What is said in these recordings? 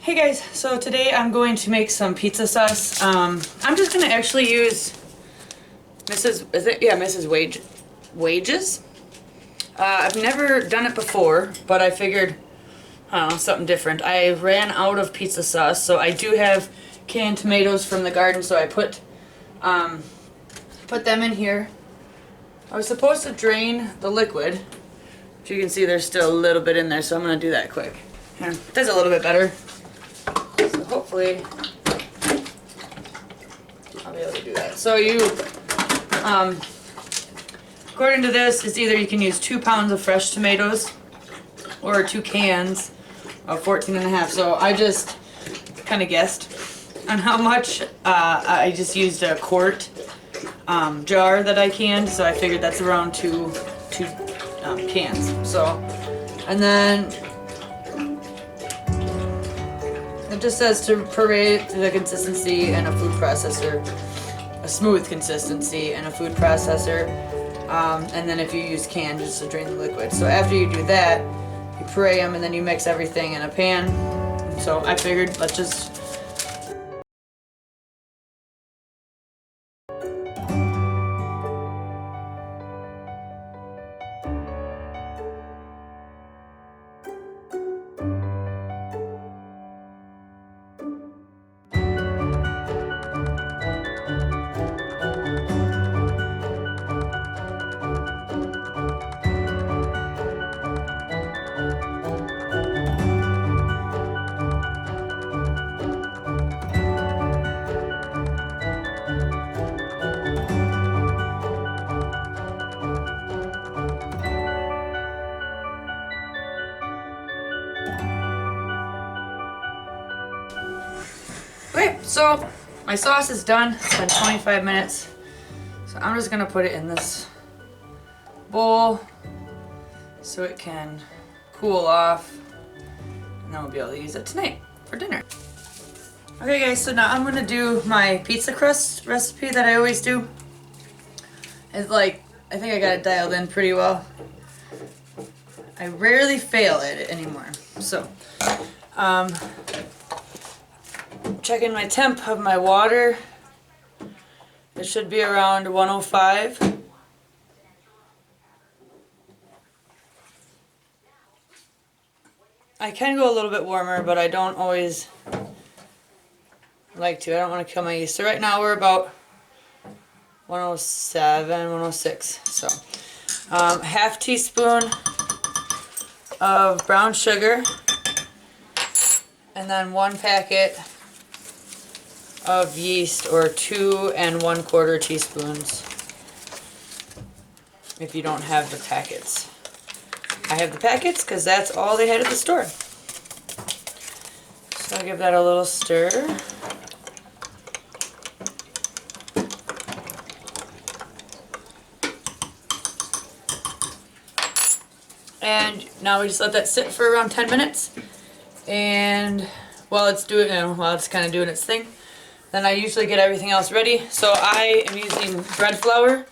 Hey guys, so today I'm going to make some pizza sauce. I'm just going to actually use Mrs. Wages. I've never done it before, but I figured, I don't know, something different. I ran out of pizza sauce, so I do have canned tomatoes from the garden, so I put them in here. I was supposed to drain the liquid, but you can see there's still a little bit in there, so I'm going to do that quick. Here, that's a little bit better. So hopefully I'll be able to do that. So you, according to this, it's either you can use 2 pounds of fresh tomatoes or 2 cans of 14.5. So I just kind of guessed on how much. I just used a quart jar that I canned, so I figured that's around two cans. So, and then it just says to puree to the consistency in a food processor, a smooth consistency in a food processor, and then if you use canned, just to drain the liquid. So after you do that, you puree them and then you mix everything in a pan. So I figured let's just okay, so my sauce is done. It's been 25 minutes. So I'm just gonna put it in this bowl so it can cool off, and then we'll be able to use it tonight for dinner. Okay guys, so now I'm gonna do my pizza crust recipe that I always do. It's like, I think I got it dialed in pretty well. I rarely fail at it anymore. So, checking my temp of my water. It should be around 105. I can go a little bit warmer, but I don't always like to. I don't want to kill my yeast. So right now we're about 107, 106. So, half teaspoon of brown sugar, and then 1 packet of yeast, or 2 1/4 teaspoons if you don't have the packets. I have the packets because that's all they had at the store. So I'll give that a little stir. And now we just let that sit for around 10 minutes. And while it's kind of doing its thing, then I usually get everything else ready. So I am using bread flour.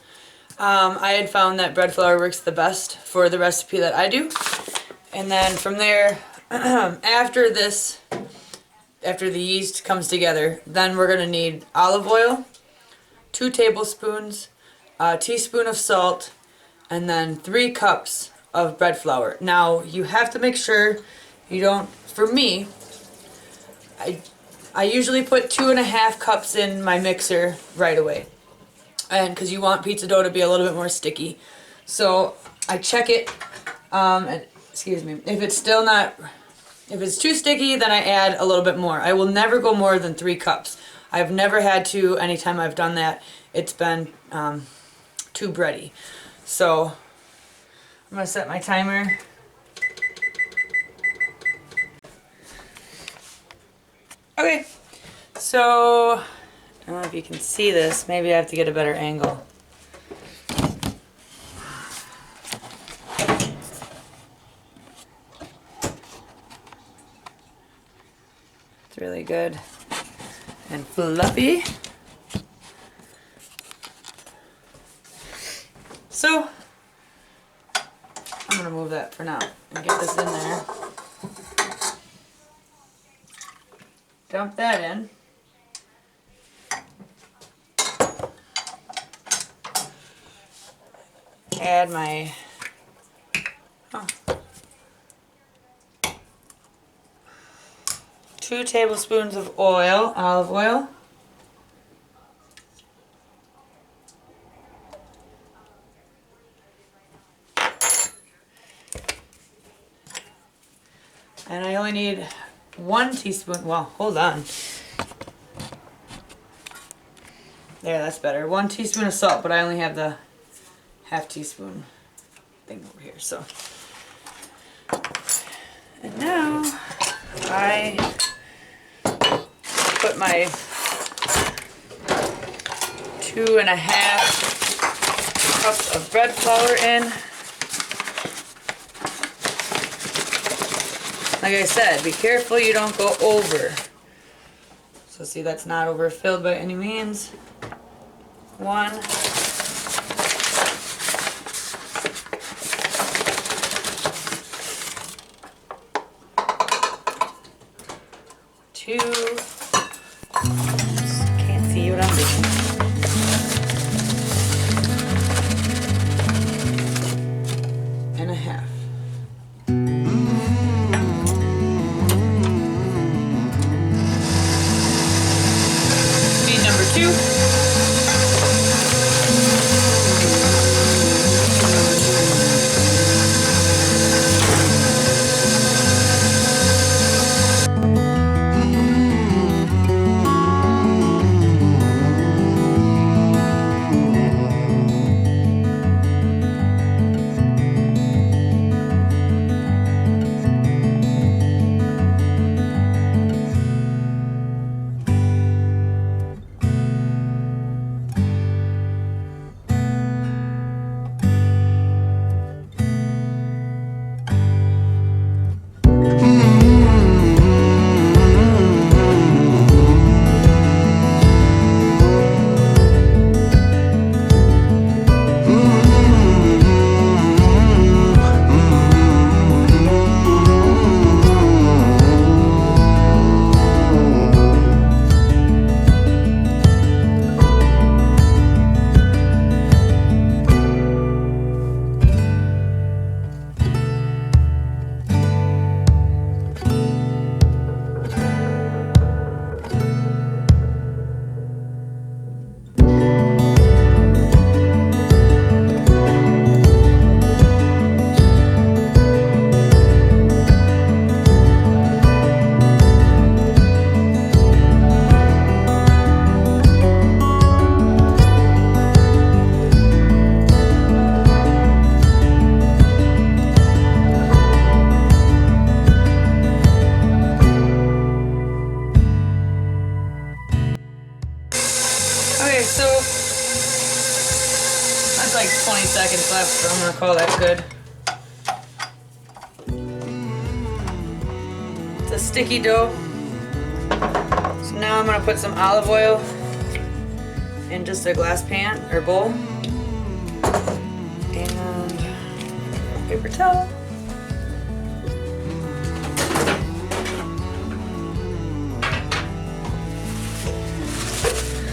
I had found that bread flour works the best for the recipe that I do. And then from there, after the yeast comes together, then we're gonna need olive oil, 2 tablespoons, a teaspoon of salt, and then 3 cups of bread flour. Now you have to make sure you don't, for me, I usually put 2.5 cups in my mixer right away, and because you want pizza dough to be a little bit more sticky. So I check it, excuse me, if it's too sticky, then I add a little bit more. I will never go more than 3 cups. I've never had to, anytime I've done that, it's been too bready. So I'm gonna set my timer. Okay, so I don't know if you can see this. Maybe I have to get a better angle. It's really good and fluffy. So I'm gonna move that for now and get this in there. dump that in. Add my 2 tablespoons of oil, olive oil. And I only need 1 teaspoon, well, hold on. There, that's better. 1 teaspoon of salt, but I only have the half teaspoon thing over here, so. And now I put my 2½ cups of bread flour in. Like I said, be careful you don't go over. So see, that's not overfilled by any means. 1. 2. Can't see what I'm doing. 1½ Speed number 2. Okay, so that's like 20 seconds left, so I'm gonna call that good. It's a sticky dough. So now I'm gonna put some olive oil in just a glass pan or bowl. And paper towel.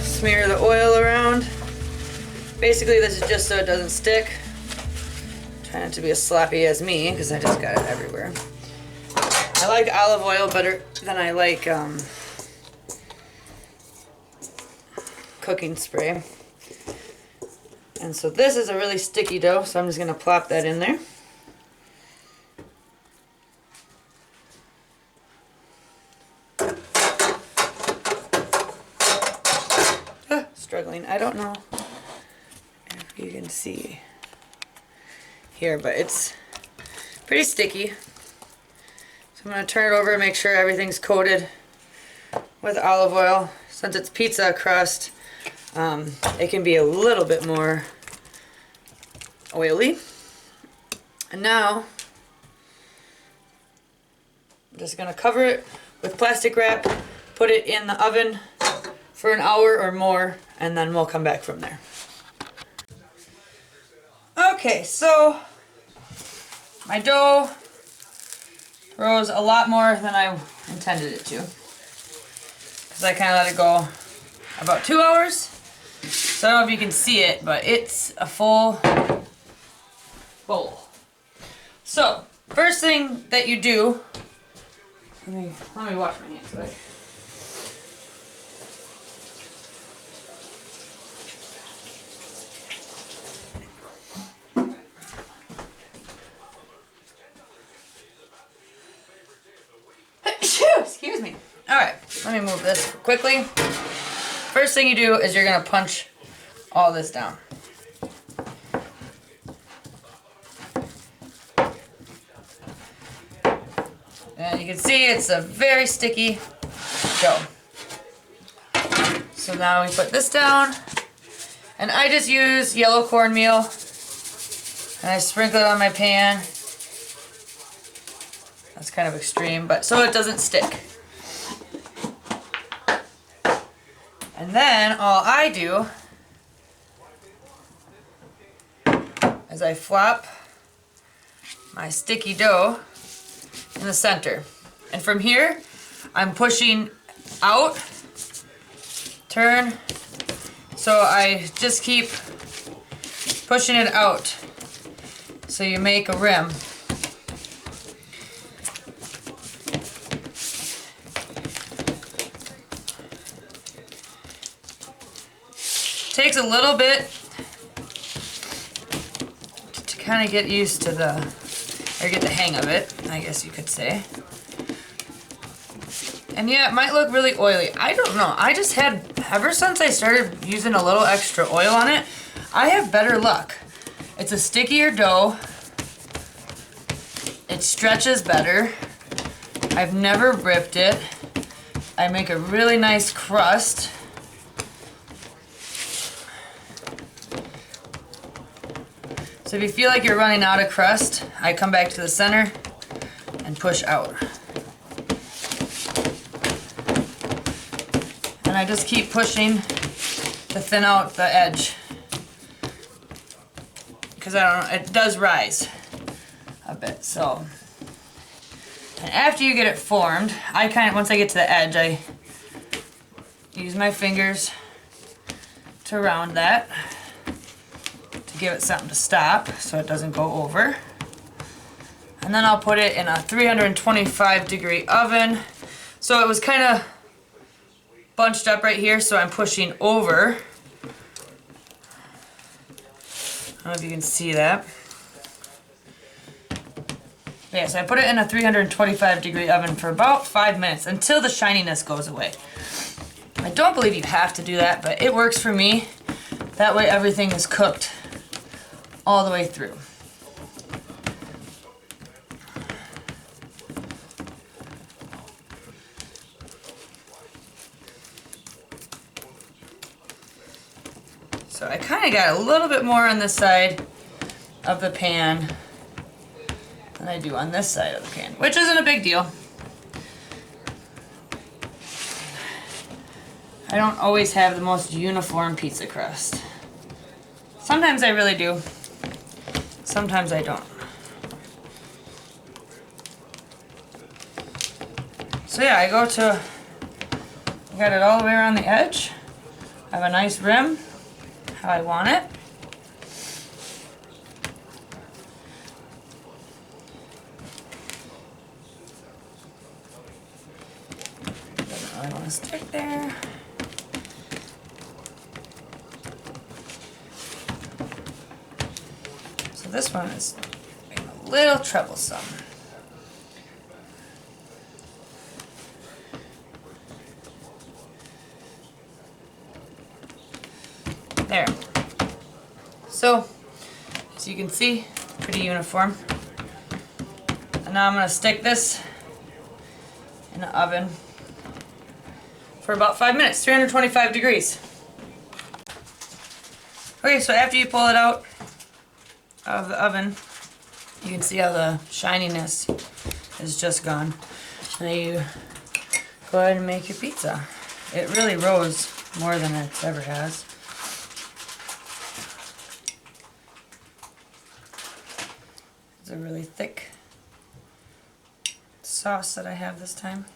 Smear the oil around. Basically this is just so it doesn't stick. Try not to be as sloppy as me because I just got it everywhere. I like olive oil better than I like cooking spray. And so this is a really sticky dough, so I'm just going to plop that in there. Struggling. I don't know if you can see here, but it's pretty sticky. So I'm going to turn it over and make sure everything's coated with olive oil. Since it's pizza crust, it can be a little bit more oily. And now I'm just going to cover it with plastic wrap, put it in the oven for an hour or more, and then we'll come back from there. Okay, so my dough rose a lot more than I intended it to. because I kind of let it go about 2 hours. So I don't know if you can see it, but it's a full bowl. So first thing that you do, let me wash my hands. Right? Excuse me. Alright, let me move this quickly. First thing you do is you're going to punch all this down. And you can see it's a very sticky dough. So now we put this down. And I just use yellow cornmeal. And I sprinkle it on my pan. That's kind of extreme, but so it doesn't stick. And then all I do is I flop my sticky dough in the center. And from here, I'm pushing out, turn, so I just keep pushing it out. So you make a rim. Takes a little bit to kind of get used to or get the hang of it, I guess you could say. And yeah, it might look really oily. I don't know. I just had, ever since I started using a little extra oil on it, I have better luck. It's a stickier dough. It stretches better. I've never ripped it. I make a really nice crust. So if you feel like you're running out of crust, I come back to the center and push out. And I just keep pushing to thin out the edge. Because I don't know, it does rise a bit, so. And after you get it formed, once I get to the edge, I use my fingers to round that. Give it something to stop so it doesn't go over. And then I'll put it in a 325 degree oven. So it was kind of bunched up right here, so I'm pushing over. I don't know if you can see that. Yeah, so I put it in a 325 degree oven for about 5 minutes until the shininess goes away. I don't believe you have to do that, but it works for me. That way everything is cooked all the way through. So I kind of got a little bit more on this side of the pan than I do on this side of the pan, which isn't a big deal. I don't always have the most uniform pizza crust. Sometimes I really do. Sometimes I don't. So yeah, I got it all the way around the edge. I have a nice rim, how I want it. Doesn't really want to stick there. So this one is a little troublesome. There. So, as you can see, pretty uniform. And now I'm going to stick this in the oven for about 5 minutes, 325 degrees. Okay, so after you pull it out of the oven, you can see how the shininess is just gone. And then you go ahead and make your pizza. It really rose more than it ever has. It's a really thick sauce that I have this time.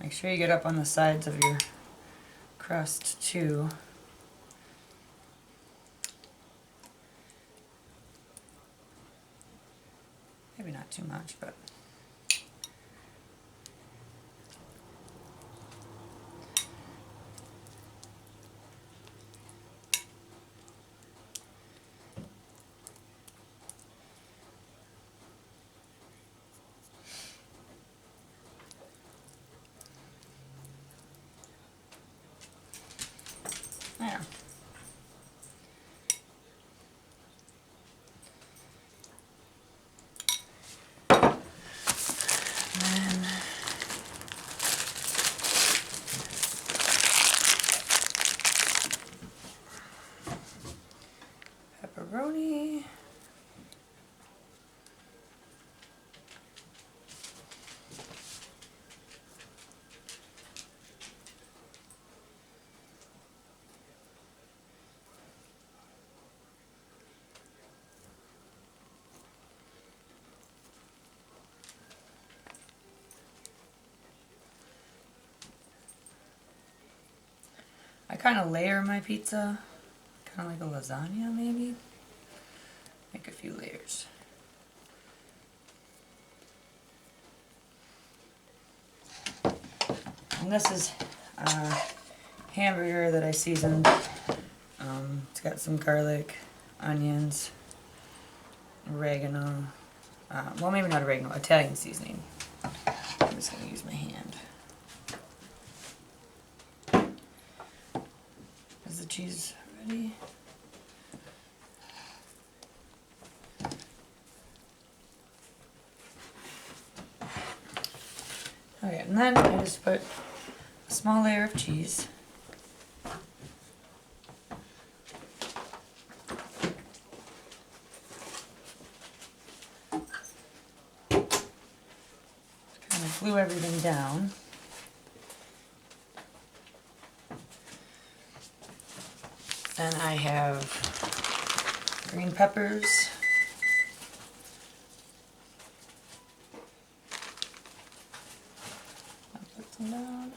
Make sure you get up on the sides of your crust too. Maybe not too much, but there. Pepperoni. I kind of layer my pizza, kind of like a lasagna maybe. Make a few layers. And this is a hamburger that I seasoned. It's got some garlic, onions, oregano. Well, maybe not oregano, Italian seasoning. I'm just going to use my hand. Is the cheese ready? Okay, and then I just put a small layer of cheese. Kind of glue everything down. Then I have green peppers. I'll put them down.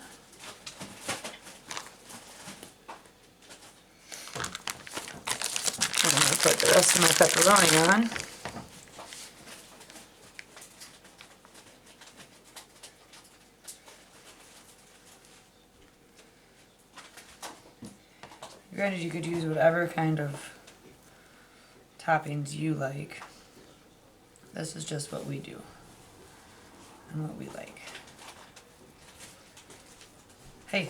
I'm going to put the rest of my pepperoni on. Granted, you could use whatever kind of toppings you like. This is just what we do and what we like. Hey.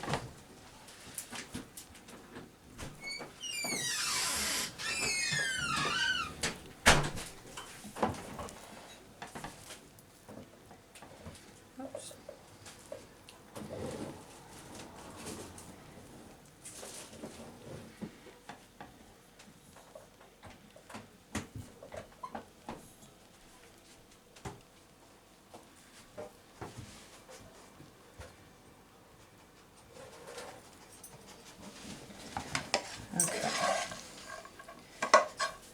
Oops. Okay.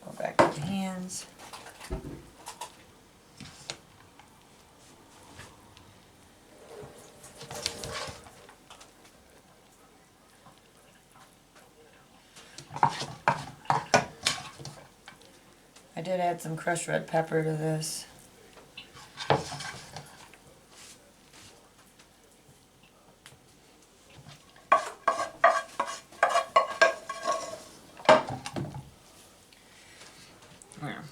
Go back to the hands. I did add some crushed red pepper to this. There.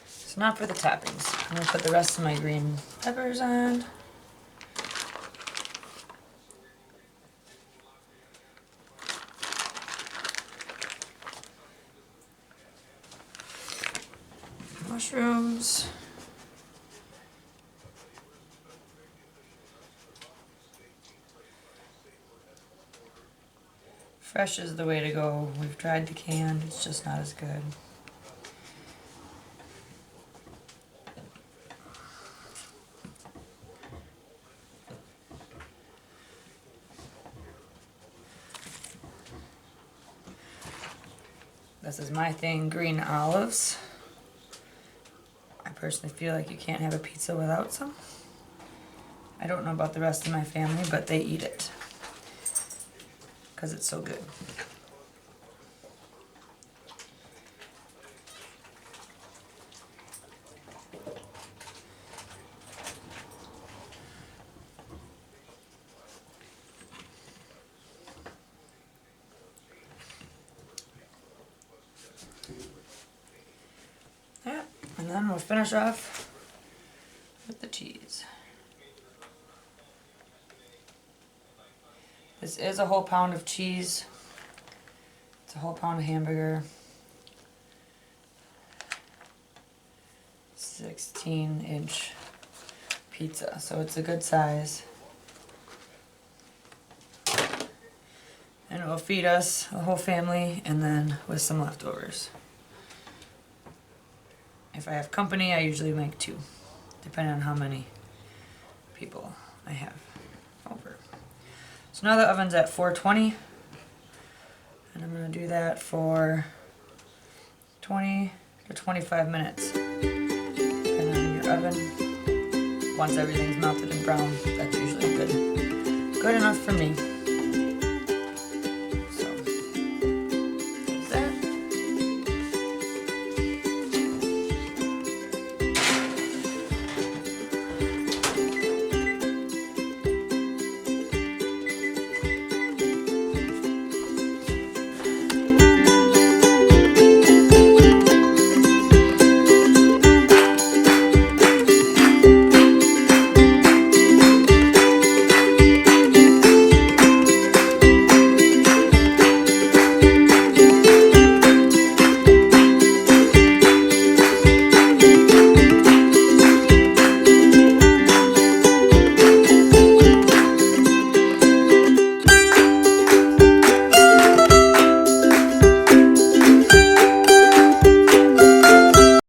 So now for the toppings. I'm going to put the rest of my green peppers on. Mushrooms. Fresh is the way to go. We've tried the canned, it's just not as good. This is my thing, green olives. I personally feel like you can't have a pizza without some. I don't know about the rest of my family, but they eat it because it's so good. Yeah, and then we'll finish off with the cheese. This is a whole pound of cheese. It's a whole pound of hamburger. 16-inch pizza, so it's a good size. And it will feed us, a whole family, and then with some leftovers. If I have company, I usually make 2, depending on how many people I have over. So now the oven's at 420, and I'm going to do that for 20 to 25 minutes, depending on your oven. Once everything's melted and brown, that's usually good enough for me.